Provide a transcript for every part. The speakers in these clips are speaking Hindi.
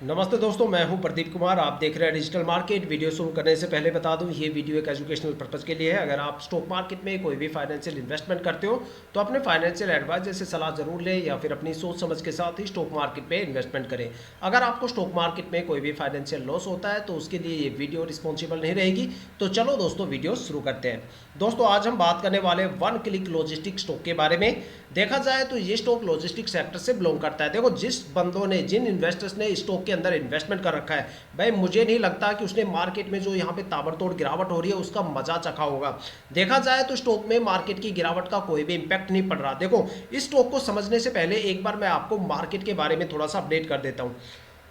नमस्ते दोस्तों, मैं हूं प्रदीप कुमार। आप देख रहे हैं डिजिटल मार्केट। वीडियो शुरू करने से पहले बता दूं, ये वीडियो एक एजुकेशनल पर्पज़ के लिए है। अगर आप स्टॉक मार्केट में कोई भी फाइनेंशियल इन्वेस्टमेंट करते हो तो अपने फाइनेंशियल एडवाइजर से सलाह जरूर लें या फिर अपनी सोच समझ के साथ ही स्टॉक मार्केट में इन्वेस्टमेंट करें। अगर आपको स्टॉक मार्केट में कोई भी फाइनेंशियल लॉस होता है तो उसके लिए ये वीडियो रिस्पॉन्सिबल नहीं रहेगी। तो चलो दोस्तों, वीडियो शुरू करते हैं। दोस्तों, आज हम बात करने वाले वन क्लिक लॉजिस्टिक स्टॉक के बारे में। देखा जाए तो ये स्टॉक लॉजिस्टिक सेक्टर से बिलोंग करता है। देखो, जिस बंदों ने, जिन इन्वेस्टर्स ने स्टॉक के अंदर इन्वेस्टमेंट कर रखा है, भाई मुझे नहीं लगता कि उसने मार्केट में जो यहाँ पे ताबड़तोड़ गिरावट हो रही है उसका मजा चखा होगा। देखा जाए तो स्टॉक में मार्केट की गिरावट का कोई भी इंपैक्ट नहीं पड़ रहा। देखो, इस स्टॉक को समझने से पहले एक बार मैं आपको मार्केट के बारे में थोड़ा सा अपडेट कर देता हूँ।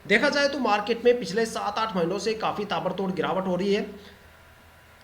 देखा जाए तो मार्केट में पिछले 7-8 महीनों से काफ़ी ताबड़तोड़ गिरावट हो रही है।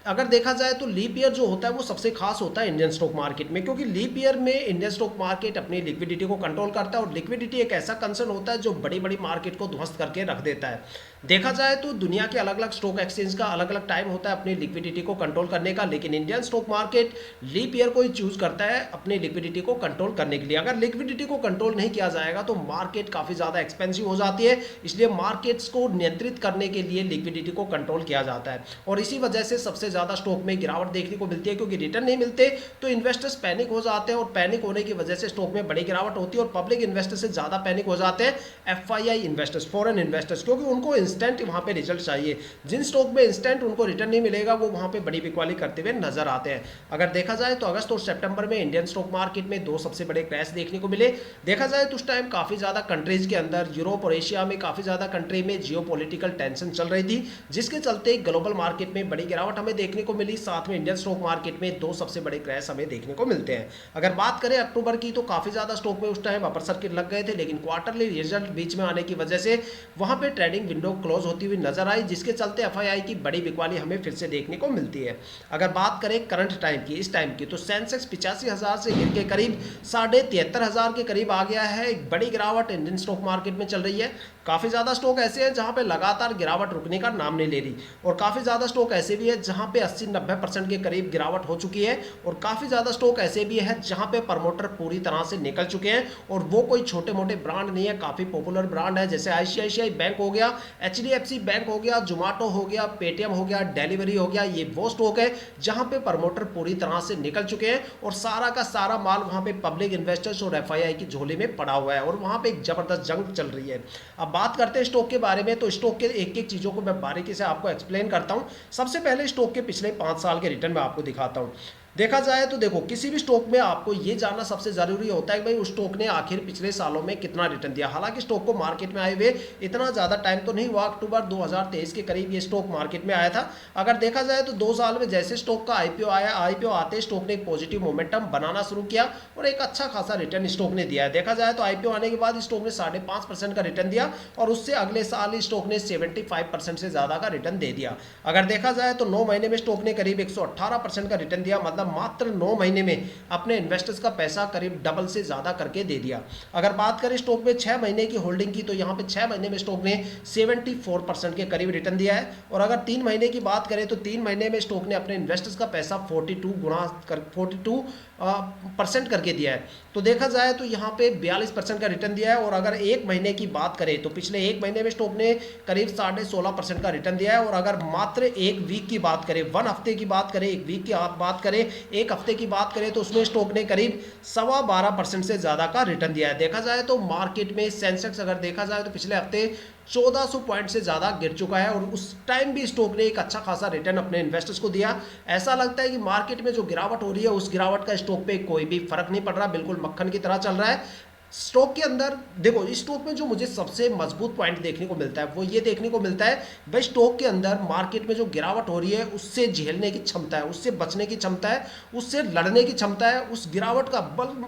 अगर देखा जाए तो लीप ईयर जो होता है वो सबसे खास होता है इंडियन स्टॉक मार्केट में, क्योंकि लीप ईयर में इंडियन स्टॉक मार्केट अपनी लिक्विडिटी को कंट्रोल करता है और लिक्विडिटी एक ऐसा कंसर्न होता है जो बड़ी बड़ी मार्केट को ध्वस्त करके रख देता है। देखा जाए तो दुनिया के अलग अलग स्टॉक एक्सचेंज का अलग अलग टाइम होता है अपनी लिक्विडिटी को कंट्रोल करने का, लेकिन Indian stock market leap year को ही चूज करता है अपनी लिक्विडिटी को कंट्रोल करने के लिए। अगर लिक्विडिटी को कंट्रोल नहीं किया जाएगा तो मार्केट काफ़ी ज़्यादा एक्सपेंसिव हो जाती है, इसलिए मार्केट्स को नियंत्रित करने के लिए लिक्विडिटी को कंट्रोल किया जाता है और इसी वजह से सबसे ज़्यादा स्टॉक में गिरावट देखने को मिलती है, क्योंकि रिटर्न नहीं मिलते तो इन्वेस्टर्स पैनिक हो जाते हैं और पैनिक होने की वजह से स्टॉक में बड़ी गिरावट होती है और पब्लिक इन्वेस्टर से ज़्यादा पैनिक हो जाते हैं एफआईआई इन्वेस्टर्स, फॉरेन इन्वेस्टर्स, क्योंकि उनको इंस्टेंट वहाँ पे रिजल्ट चाहिए। जिन स्टॉक में इंस्टेंट उनको रिटर्न नहीं मिलेगा वो वहाँ पे बड़ी बिकवाली करते हुए नजर आते हैं। अगर देखा जाए तो अगस्त और सितंबर में इंडियन स्टॉक मार्केट में दो सबसे बड़े क्रैश देखने को मिले। देखा जाए तो उस टाइम काफ़ी ज़्यादा कंट्रीज के अंदर, यूरोप और एशिया में काफ़ी ज़्यादा कंट्री में जियोपॉलिटिकल टेंशन चल रही थी, जिसके चलते ग्लोबल मार्केट में बड़ी गिरावट हमें देखने को मिली। साथ में इंडियन स्टॉक मार्केट में दो सबसे बड़े क्रैश हमें देखने को मिलते हैं। अगर बात करें अक्टूबर की तो काफ़ी ज़्यादा स्टॉक में उस टाइम अपर सर्किट लग गए थे, लेकिन क्वार्टरली रिजल्ट बीच में आने की वजह से वहाँ पे ट्रेडिंग विंडो क्लोज होती हुई नजर आई, जिसके चलते एफआईआई की बड़ी बिकवाली हमें फिर से देखने को मिलती है। अगर बात करें करंट टाइम की, इस टाइम की, तो सेंसेक्स 85,000 से गिर के करीब 73,500 के करीब आ गया है। एक बड़ी गिरावट इंडियन स्टॉक मार्केट में चल रही है। काफ़ी ज़्यादा स्टॉक ऐसे हैं जहाँ पे लगातार गिरावट रुकने का नाम नहीं ले रही और काफ़ी ज़्यादा स्टॉक ऐसे भी है जहाँ पे 80-90% के करीब गिरावट हो चुकी है और काफ़ी ज़्यादा स्टॉक ऐसे भी है जहाँ पे प्रमोटर पूरी तरह से निकल चुके हैं और वो कोई छोटे मोटे ब्रांड नहीं है, काफ़ी पॉपुलर ब्रांड है, जैसे आईसीआईसीआई बैंक हो गया, एचडीएफसी बैंक हो गया, जोमेटो हो गया, पेटीएम हो गया, डिलीवरी हो गया। ये वो स्टॉक है जहाँ पे प्रमोटर पूरी तरह से निकल चुके हैं और सारा का सारा माल वहाँ पे पब्लिक इन्वेस्टर्स और एफआईआई की झोली में पड़ा हुआ है और वहाँ पे एक जबरदस्त जंग चल रही है। अब बात करते हैं स्टॉक के बारे में, तो स्टॉक के एक एक चीज़ों को मैं बारीकी से आपको एक्सप्लेन करता हूँ। सबसे पहले स्टॉक के पिछले 5 साल के रिटर्न मैं आपको दिखाता हूँ। देखा जाए तो देखो, किसी भी स्टॉक में आपको ये जानना सबसे जरूरी होता है कि भाई उस स्टॉक ने आखिर पिछले सालों में कितना रिटर्न दिया। हालांकि स्टॉक को मार्केट में आए हुए इतना ज़्यादा टाइम तो नहीं हुआ, अक्टूबर 2023 के करीब ये स्टॉक मार्केट में आया था। अगर देखा जाए तो 2 साल में जैसे स्टॉक का आईपीओ आया, आईपीओ आते स्टॉक ने एक पॉजिटिव मोमेंटम बनाना शुरू किया और एक अच्छा खासा रिटर्न स्टॉक ने दिया है। देखा जाए तो आईपीओ आने के बाद स्टॉक ने 5.5% का रिटर्न दिया और उससे अगले साल ही स्टॉक ने 75% से ज़्यादा का रिटर्न दे दिया। अगर देखा जाए तो 9 महीने में स्टॉक ने करीब 118% का रिटर्न दिया, मतलब मात्र 9 महीने में अपने इन्वेस्टर्स का पैसा करीब डबल से ज़्यादा करके दे दिया। अगर बात करें स्टॉक में 6 महीने की होल्डिंग की, तो यहाँ पे 6 महीने में स्टॉक ने 74% के करीब रिटर्न दिया है और अगर 3 महीने की बात करें तो 3 महीने में स्टॉक ने अपने इन्वेस्टर्स का पैसा 42% करके दिया है। तो देखा जाए तो यहाँ पे 42% का रिटर्न दिया है और अगर 1 महीने की बात करें तो पिछले 1 महीने में स्टॉक ने करीब 16.5% का रिटर्न दिया है और अगर मात्र 1 वीक की बात करें, 1 हफ्ते की बात करें, 1 वीक की बात करें, 1 हफ्ते की बात करें तो उसमें स्टॉक ने करीब 12.25% से ज़्यादा का रिटर्न दिया है। देखा जाए तो मार्केट में सेंसेक्स अगर देखा जाए तो पिछले हफ्ते 1400 पॉइंट से ज़्यादा गिर चुका है और उस टाइम भी स्टॉक ने एक अच्छा खासा रिटर्न अपने इन्वेस्टर्स को दिया। ऐसा लगता है कि मार्केट में जो गिरावट हो रही है उस गिरावट का स्टॉक पे कोई भी फर्क नहीं पड़ रहा, बिल्कुल मक्खन की तरह चल रहा है। स्टॉक के अंदर देखो, इस स्टॉक में जो मुझे सबसे मजबूत पॉइंट देखने को मिलता है वो ये देखने को मिलता है भाई स्टॉक के अंदर मार्केट में जो गिरावट हो रही है उससे झेलने की क्षमता है, उससे बचने की क्षमता है, उससे लड़ने की क्षमता है उस गिरावट का।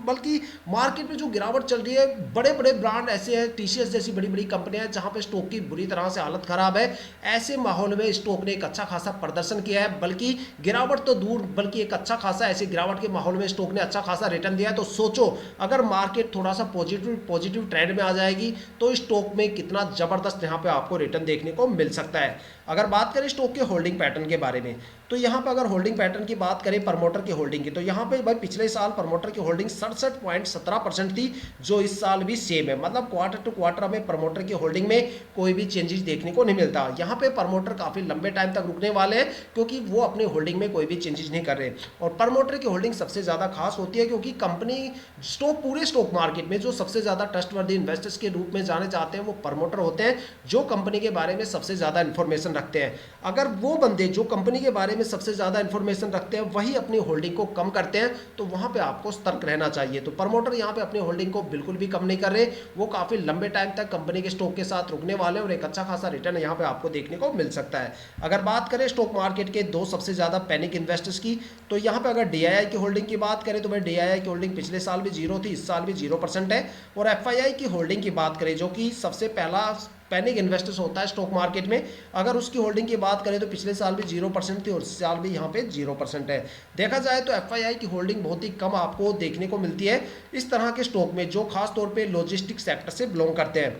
बल्कि मार्केट में जो गिरावट चल रही है, बड़े बड़े ब्रांड ऐसे हैं, टीसीएस जैसी बड़ी बड़ी कंपनियां हैं जहां पे स्टॉक की बुरी तरह से हालत खराब है। ऐसे माहौल में स्टॉक ने एक अच्छा खासा प्रदर्शन किया है, बल्कि गिरावट तो दूर, बल्कि एक अच्छा खासा, ऐसे गिरावट के माहौल में स्टॉक ने अच्छा खासा रिटर्न दिया है। तो सोचो, अगर मार्केट थोड़ा सा पॉजिटिव ट्रेंड में आ जाएगी तो स्टॉक में कितना ज़बरदस्त यहाँ पे आपको रिटर्न देखने को मिल सकता है। अगर बात करें स्टॉक के होल्डिंग पैटर्न के बारे में, तो यहाँ पे अगर होल्डिंग पैटर्न की बात करें प्रमोटर की होल्डिंग की, तो यहाँ पे भाई पिछले साल प्रमोटर की होल्डिंग 67.17% थी, जो इस साल भी सेम है। मतलब क्वार्टर टू क्वार्टर हमें प्रमोटर की होल्डिंग में कोई भी चेंजेस देखने को नहीं मिलता। यहाँ पे प्रमोटर काफ़ी लंबे टाइम तक रुकने वाले हैं क्योंकि वो अपनी होल्डिंग में कोई भी चेंजेस नहीं कर रहे। और प्रमोटर की होल्डिंग सबसे ज़्यादा खास होती है क्योंकि कंपनी पूरे स्टॉक मार्केट में जो सबसे ज़्यादा ट्रस्टवर्दी इन्वेस्टर्स के रूप में जाने जाते हैं वो प्रमोटर होते हैं, जो कंपनी के बारे में सबसे ज़्यादा इन्फॉर्मेशन रखते हैं। अगर वो बंदे जो कंपनी के बारे में सबसे ज़्यादा इन्फॉर्मेशन रखते हैं वही अपनी होल्डिंग को कम करते हैं, तो वहाँ पे आपको सतर्क रहना चाहिए। तो प्रमोटर यहाँ पे अपनी होल्डिंग को बिल्कुल भी कम नहीं कर रहे, वो काफ़ी लंबे टाइम तक कंपनी के स्टॉक के साथ रुकने वाले और एक अच्छा खासा रिटर्न यहाँ पे आपको देखने को मिल सकता है। अगर बात करें स्टॉक मार्केट के दो सबसे ज़्यादा पैनिक इन्वेस्टर्स की, तो यहाँ पे अगर डीआईआई की होल्डिंग की बात करें तो भाई डीआईआई की होल्डिंग पिछले साल भी 0 थी, इस साल भी 0% है। और एफआईआई की होल्डिंग की बात करें जो कि सबसे पहला पैनिक इन्वेस्टर्स होता है स्टॉक मार्केट में, अगर उसकी होल्डिंग की बात करें तो पिछले साल भी 0% थी और इस साल भी यहाँ पे 0% है। देखा जाए तो एफआईआई की होल्डिंग बहुत ही कम आपको देखने को मिलती है इस तरह के स्टॉक में जो खास तौर पे लॉजिस्टिक सेक्टर से बिलोंग करते हैं।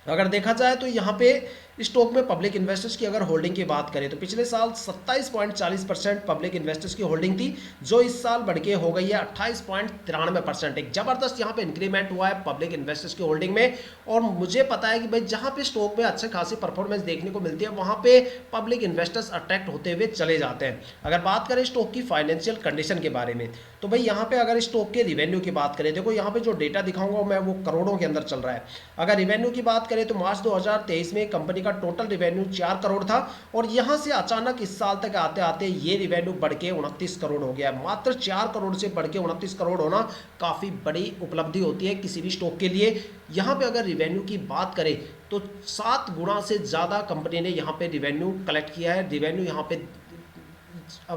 अगर देखा जाए तो यहाँ पे स्टॉक में पब्लिक इन्वेस्टर्स की अगर होल्डिंग की बात करें तो पिछले साल 27.40% पब्लिक इन्वेस्टर्स की होल्डिंग थी, जो इस साल बढ़ के हो गई है 28.93%। एक जबरदस्त यहाँ पे इंक्रीमेंट हुआ है पब्लिक इन्वेस्टर्स की होल्डिंग में। और मुझे पता है कि भाई जहाँ पे स्टॉक में अच्छे खासी परफॉर्मेंस देखने को मिलती है वहाँ पे पब्लिक इन्वेस्टर्स अट्रैक्ट होते हुए चले जाते हैं। अगर बात करें स्टॉक की फाइनेंशियल कंडीशन के बारे में, तो भाई यहाँ पे अगर स्टॉक के रिवेन्यू की बात करें, देखो यहाँ पे जो डेटा दिखाऊंगा मैं वो करोड़ों के अंदर चल रहा है। अगर रिवेन्यू की बात करें तो मार्च 2023 में कंपनी का टोटल रिवेन्यू 4 करोड़ था और यहां से अचानक इस साल तक आते आते ये रिवेन्यू बढ़ के 29 करोड़ हो गया। मात्र 4 करोड़ से बढ़ के 29 करोड़ होना काफ़ी बड़ी उपलब्धि होती है किसी भी स्टॉक के लिए। यहाँ पे अगर रिवेन्यू की बात करें तो 7 गुना से ज़्यादा कंपनी ने यहाँ पे रिवेन्यू कलेक्ट किया है, रिवेन्यू यहाँ पे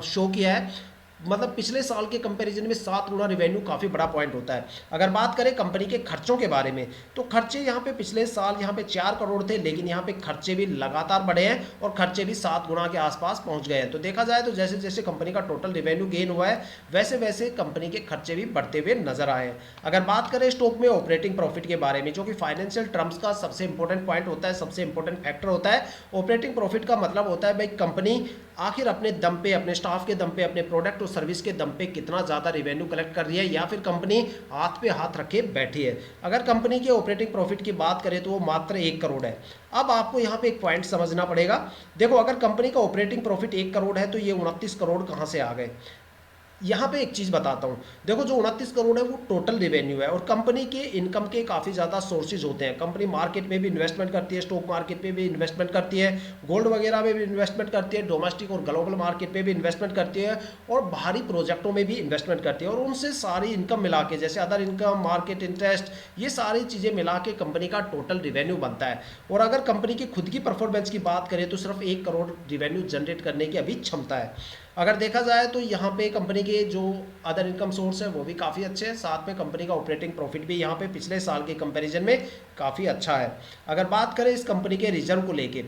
शो किया है। मतलब पिछले साल के कंपैरिजन में 7 गुना रिवेन्यू काफ़ी बड़ा पॉइंट होता है। अगर बात करें कंपनी के खर्चों के बारे में, तो खर्चे यहाँ पे पिछले साल यहाँ पे 4 करोड़ थे, लेकिन यहाँ पे खर्चे भी लगातार बढ़े हैं और खर्चे भी 7 गुना के आसपास पहुँच गए हैं। तो देखा जाए तो जैसे जैसे कंपनी का टोटल रिवेन्यू गेन हुआ है वैसे वैसे कंपनी के खर्चे भी बढ़ते हुए नजर आए हैं। अगर बात करें स्टॉक में ऑपरेटिंग प्रॉफिट के बारे में, जो कि फाइनेंशियल टर्म्स का सबसे इंपॉर्टेंट पॉइंट होता है, सबसे इंपॉर्टेंट फैक्टर होता है। ऑपरेटिंग प्रॉफिट का मतलब होता है भाई कंपनी आखिर अपने दम पे, अपने स्टाफ के दम पे, अपने प्रोडक्ट और सर्विस के दम पे कितना ज़्यादा रिवेन्यू कलेक्ट कर रही है या फिर कंपनी हाथ पे हाथ रखे बैठी है। अगर कंपनी के ऑपरेटिंग प्रॉफिट की बात करें तो वो मात्र 1 करोड़ है। अब आपको यहाँ पे एक पॉइंट समझना पड़ेगा। देखो अगर कंपनी का ऑपरेटिंग प्रॉफिट 1 करोड़ है तो ये 29 करोड़ कहाँ से आ गए। यहाँ पे एक चीज़ बताता हूँ, देखो जो 29 करोड़ है वो टोटल रेवेन्यू है और कंपनी के इनकम के काफ़ी ज़्यादा सोर्सेज होते हैं। कंपनी मार्केट में भी इन्वेस्टमेंट करती है, स्टॉक मार्केट में भी इन्वेस्टमेंट करती है, गोल्ड वगैरह में भी इन्वेस्टमेंट करती है, डोमेस्टिक और ग्लोबल मार्केट में भी इन्वेस्टमेंट करती है और बाहरी प्रोजेक्टों में भी इन्वेस्टमेंट करती है। और उनसे सारी इनकम मिला के, जैसे अदर इनकम, मार्केट इंटरेस्ट, ये सारी चीज़ें मिला के कंपनी का टोटल रेवेन्यू बनता है। और अगर कंपनी की खुद की परफॉर्मेंस की बात करें तो सिर्फ 1 करोड़ रेवेन्यू जनरेट करने की अभी क्षमता है। अगर देखा जाए तो यहाँ पे कंपनी के जो अदर इनकम सोर्स है वो भी काफ़ी अच्छे हैं, साथ में कंपनी का ऑपरेटिंग प्रॉफिट भी यहाँ पे पिछले साल के कंपैरिजन में काफ़ी अच्छा है। अगर बात करें इस कंपनी के रिजर्व को लेके,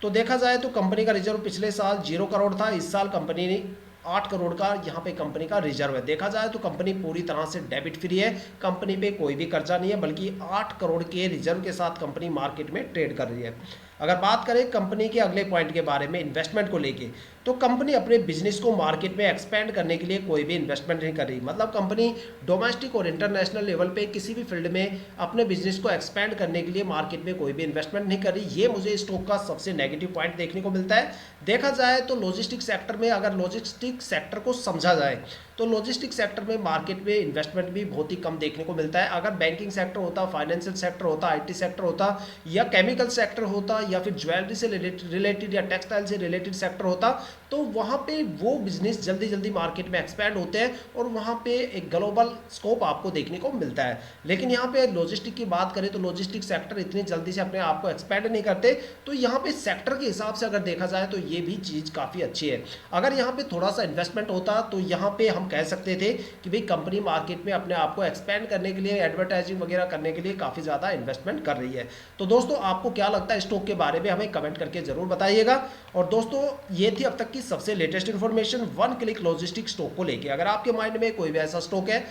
तो देखा जाए तो कंपनी का रिजर्व पिछले साल 0 करोड़ था, इस साल कंपनी ने 8 करोड़ का यहाँ पे कंपनी का रिजर्व है। देखा जाए तो कंपनी पूरी तरह से डेबिट फ्री है, कंपनी पे कोई भी कर्जा नहीं है, बल्कि 8 करोड़ के रिजर्व के साथ कंपनी मार्केट में ट्रेड कर रही है। अगर बात करें कंपनी के अगले पॉइंट के बारे में, इन्वेस्टमेंट को लेके, तो कंपनी अपने बिजनेस को मार्केट में एक्सपेंड करने के लिए कोई भी इन्वेस्टमेंट नहीं कर रही। मतलब कंपनी डोमेस्टिक और इंटरनेशनल लेवल पे किसी भी फील्ड में अपने बिजनेस को एक्सपेंड करने के लिए मार्केट में कोई भी इन्वेस्टमेंट नहीं कर रही। ये मुझे स्टॉक का सबसे नेगेटिव पॉइंट देखने को मिलता है। देखा जाए तो लॉजिस्टिक सेक्टर में, अगर लॉजिस्टिक सेक्टर को समझा जाए तो लॉजिस्टिक सेक्टर में मार्केट में इन्वेस्टमेंट भी बहुत ही कम देखने को मिलता है। अगर बैंकिंग सेक्टर होता, फाइनेंशियल सेक्टर होता, आईटी सेक्टर होता या केमिकल सेक्टर होता या फिर ज्वेलरी से रिलेटेड या टेक्सटाइल से रिलेटेड सेक्टर होता, तो वहाँ पे वो बिजनेस जल्दी जल्दी मार्केट में एक्सपैंड होते हैं और वहाँ पे एक ग्लोबल स्कोप आपको देखने को मिलता है। लेकिन यहाँ पे लॉजिस्टिक की बात करें तो लॉजिस्टिक सेक्टर इतनी जल्दी से अपने आप को एक्सपैंड नहीं करते। तो यहाँ पे सेक्टर के हिसाब से अगर देखा जाए तो ये भी चीज़ काफ़ी अच्छी है। अगर यहाँ पे थोड़ा सा इन्वेस्टमेंट होता तो यहाँ पे हम कह सकते थे कि भाई कंपनी मार्केट में अपने आप को एक्सपैंड करने के लिए, एडवर्टाइजिंग वगैरह करने के लिए काफ़ी ज़्यादा इन्वेस्टमेंट कर रही है। तो दोस्तों आपको क्या लगता है स्टॉक के बारे में, हमें कमेंट करके जरूर बताइएगा। और दोस्तों ये थी अब तक की सबसे latest information one click logistic stock को लेके। अगर आपके माइंड में कोई भी ऐसा स्टॉक है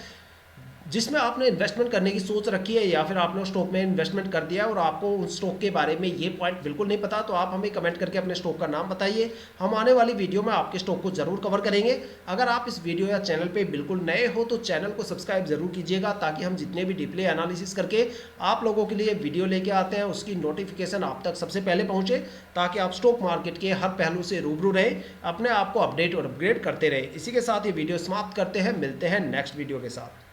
जिसमें आपने इन्वेस्टमेंट करने की सोच रखी है या फिर आपने उस स्टॉक में इन्वेस्टमेंट कर दिया और आपको उस स्टॉक के बारे में ये पॉइंट बिल्कुल नहीं पता, तो आप हमें कमेंट करके अपने स्टॉक का नाम बताइए। हम आने वाली वीडियो में आपके स्टॉक को जरूर कवर करेंगे। अगर आप इस वीडियो या चैनल पे बिल्कुल नए हो तो चैनल को सब्सक्राइब जरूर कीजिएगा, ताकि हम जितने भी डीपली एनालिसिस करके आप लोगों के लिए वीडियो लेके आते हैं उसकी नोटिफिकेशन आप तक सबसे पहले पहुंचे, ताकि आप स्टॉक मार्केट के हर पहलू से रूबरू रहें, अपने आप को अपडेट और अपग्रेड करते रहें। इसी के साथ ये वीडियो समाप्त करते हैं, मिलते हैं नेक्स्ट वीडियो के साथ।